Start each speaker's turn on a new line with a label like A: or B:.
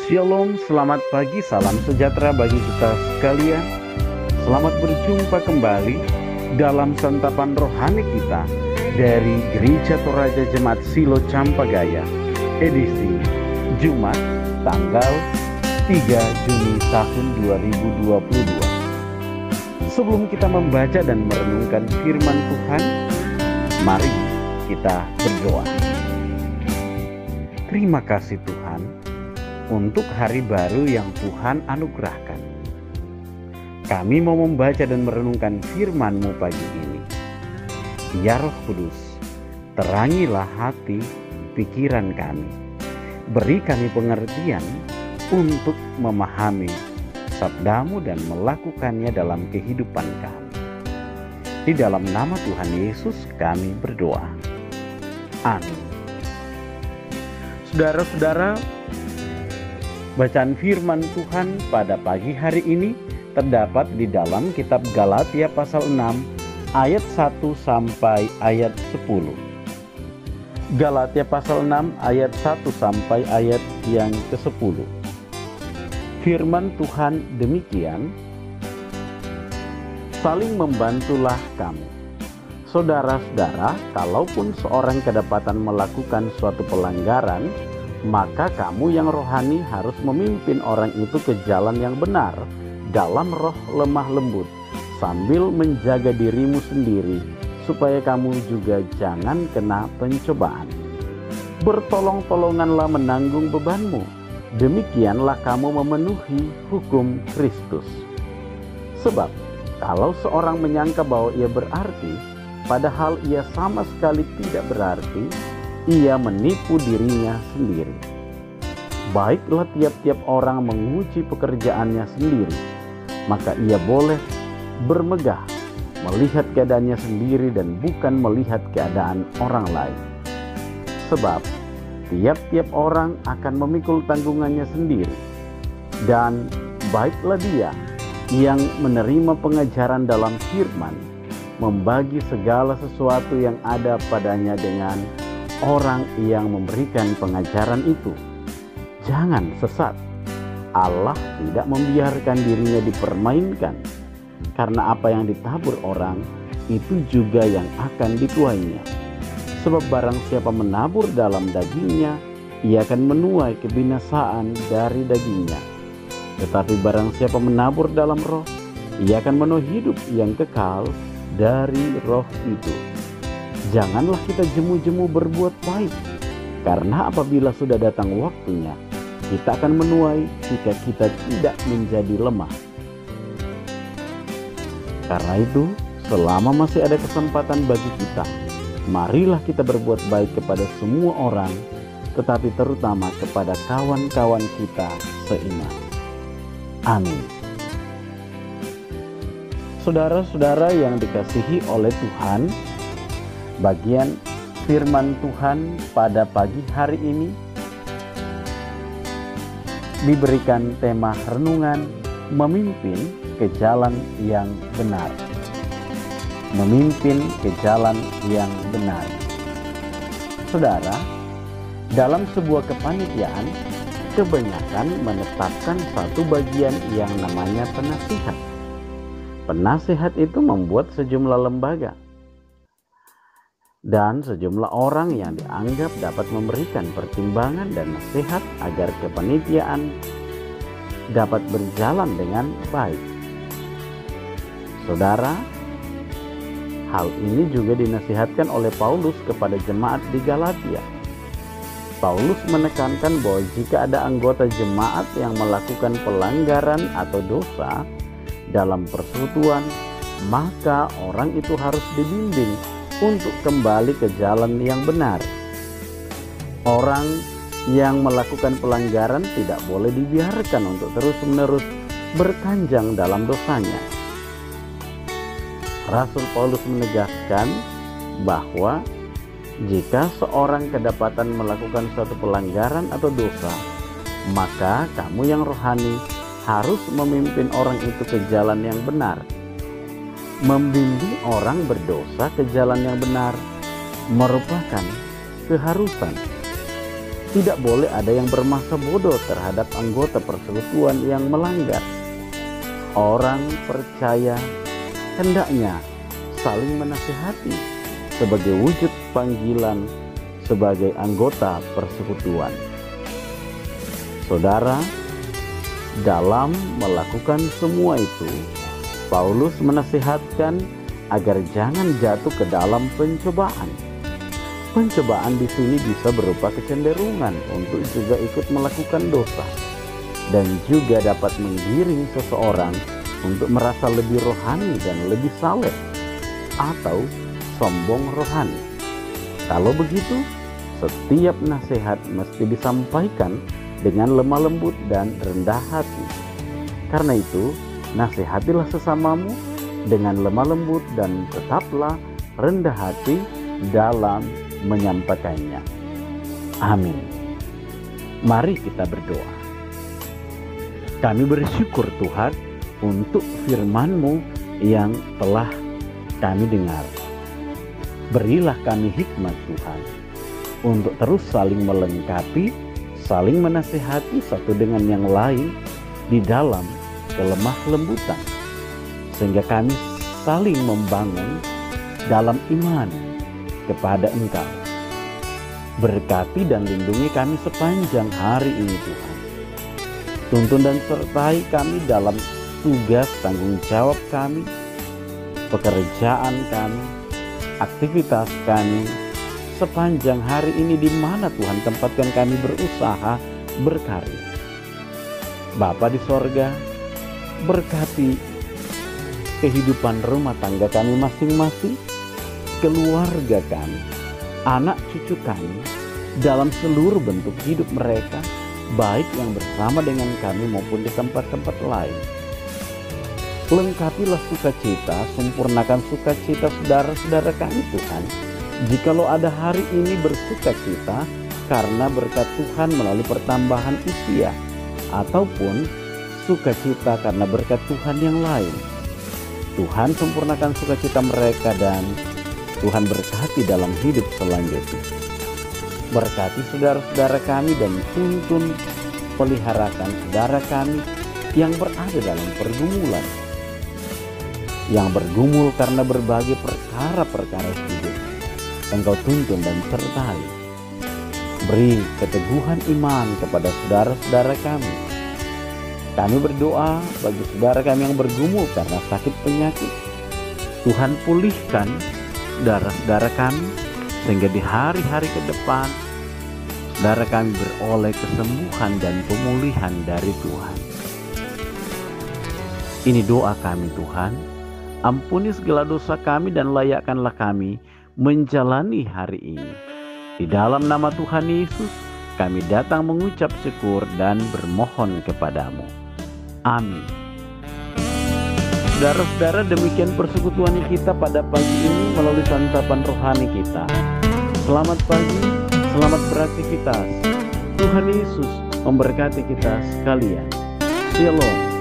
A: Shalom, selamat pagi, salam sejahtera bagi kita sekalian. Selamat berjumpa kembali dalam santapan rohani kita dari Gereja Toraja Jemaat Silo Campagaya, edisi Jumat tanggal 3 Juni tahun 2022. Sebelum kita membaca dan merenungkan firman Tuhan, mari kita berdoa. Terima kasih Tuhan untuk hari baru yang Tuhan anugerahkan. Kami mau membaca dan merenungkan firman-Mu pagi ini. Ya Roh Kudus, terangilah hati, pikiran kami. Beri kami pengertian untuk memahami sabda-Mu dan melakukannya dalam kehidupan kami. Di dalam nama Tuhan Yesus kami berdoa. Amin. Saudara-saudara, bacaan firman Tuhan pada pagi hari ini terdapat di dalam kitab Galatia pasal 6 ayat 1 sampai ayat 10. Galatia pasal 6 ayat 1 sampai ayat yang ke-10. Firman Tuhan demikian, saling membantulah kamu. Saudara-saudara, kalaupun seorang kedapatan melakukan suatu pelanggaran, maka kamu yang rohani harus memimpin orang itu ke jalan yang benar dalam roh lemah lembut, sambil menjaga dirimu sendiri supaya kamu juga jangan kena pencobaan. Bertolong-tolonganlah menanggung bebanmu, demikianlah kamu memenuhi hukum Kristus. Sebab kalau seorang menyangka bahwa ia berarti, padahal ia sama sekali tidak berarti, ia menipu dirinya sendiri. Baiklah tiap-tiap orang menguji pekerjaannya sendiri, maka ia boleh bermegah, melihat keadaannya sendiri dan bukan melihat keadaan orang lain. Sebab tiap-tiap orang akan memikul tanggungannya sendiri. Dan baiklah dia yang menerima pengajaran dalam firman, membagi segala sesuatu yang ada padanya dengan orang yang memberikan pengajaran itu. Jangan sesat. Allah tidak membiarkan dirinya dipermainkan, karena apa yang ditabur orang itu juga yang akan dituainya. Sebab barang siapa menabur dalam dagingnya, ia akan menuai kebinasaan dari dagingnya. Tetapi barang siapa menabur dalam roh, ia akan menuai hidup yang kekal dari roh itu. Janganlah kita jemu-jemu berbuat baik, karena apabila sudah datang waktunya, kita akan menuai jika kita tidak menjadi lemah. Karena itu, selama masih ada kesempatan bagi kita, marilah kita berbuat baik kepada semua orang, tetapi terutama kepada kawan-kawan kita seiman. Amin. Saudara-saudara yang dikasihi oleh Tuhan, bagian firman Tuhan pada pagi hari ini diberikan tema renungan memimpin ke jalan yang benar. Memimpin ke jalan yang benar. Saudara, dalam sebuah kepanitiaan, kebanyakan menetapkan satu bagian yang namanya penasihat. Penasihat itu membuat sejumlah lembaga dan sejumlah orang yang dianggap dapat memberikan pertimbangan dan nasihat agar kepanitiaan dapat berjalan dengan baik. Saudara, hal ini juga dinasihatkan oleh Paulus kepada jemaat di Galatia. Paulus menekankan bahwa jika ada anggota jemaat yang melakukan pelanggaran atau dosa dalam persekutuan, maka orang itu harus dibimbing untuk kembali ke jalan yang benar. Orang yang melakukan pelanggaran tidak boleh dibiarkan untuk terus-menerus berkanjang dalam dosanya. Rasul Paulus menegaskan bahwa jika seorang kedapatan melakukan suatu pelanggaran atau dosa, maka kamu yang rohani harus memimpin orang itu ke jalan yang benar. Membimbing orang berdosa ke jalan yang benar merupakan keharusan. Tidak boleh ada yang bermasa bodoh terhadap anggota persekutuan yang melanggar. Orang percaya hendaknya saling menasihati sebagai wujud panggilan sebagai anggota persekutuan. Saudara, dalam melakukan semua itu, Paulus menasihatkan agar jangan jatuh ke dalam pencobaan. Pencobaan di sini bisa berupa kecenderungan untuk juga ikut melakukan dosa, dan juga dapat menggiring seseorang untuk merasa lebih rohani dan lebih saleh atau sombong rohani. Kalau begitu, setiap nasihat mesti disampaikan dengan lemah lembut dan rendah hati. Karena itu, nasihatilah sesamamu dengan lemah lembut dan tetaplah rendah hati dalam menyampaikannya. Amin. Mari kita berdoa. Kami bersyukur Tuhan untuk firman-Mu yang telah kami dengar. Berilah kami hikmat Tuhan untuk terus saling melengkapi, saling menasihati satu dengan yang lain di dalam kelemah lembutan, sehingga kami saling membangun dalam iman kepada Engkau. Berkati dan lindungi kami sepanjang hari ini Tuhan. Tuntun dan sertai kami dalam tugas tanggung jawab kami, pekerjaan kami, aktivitas kami sepanjang hari ini di mana Tuhan tempatkan kami berusaha berkarya. Bapa di sorga, berkati kehidupan rumah tangga kami masing-masing, keluarga kami, anak cucu kami, dalam seluruh bentuk hidup mereka, baik yang bersama dengan kami maupun di tempat-tempat lain. Lengkapilah sukacita, sempurnakan sukacita saudara-saudara kami Tuhan. Jikalau ada hari ini bersukacita karena berkat Tuhan melalui pertambahan usia, ataupun sukacita karena berkat Tuhan yang lain, Tuhan sempurnakan sukacita mereka dan Tuhan berkati dalam hidup selanjutnya. Berkati saudara-saudara kami dan tuntun peliharakan saudara kami yang berada dalam pergumulan, yang bergumul karena berbagai perkara-perkara hidup. Engkau tuntun dan sertai. Beri keteguhan iman kepada saudara-saudara kami. Kami berdoa bagi saudara kami yang bergumul karena sakit penyakit. Tuhan pulihkan saudara-saudara kami, sehingga di hari-hari ke depan saudara kami beroleh kesembuhan dan pemulihan dari Tuhan. Ini doa kami Tuhan. Ampuni segala dosa kami dan layakkanlah kami menjalani hari ini. Di dalam nama Tuhan Yesus kami datang mengucap syukur dan bermohon kepadamu. Amin. Saudara-saudara, demikian persekutuan kita pada pagi ini melalui santapan rohani kita. Selamat pagi, selamat beraktivitas. Tuhan Yesus memberkati kita sekalian. Shalom.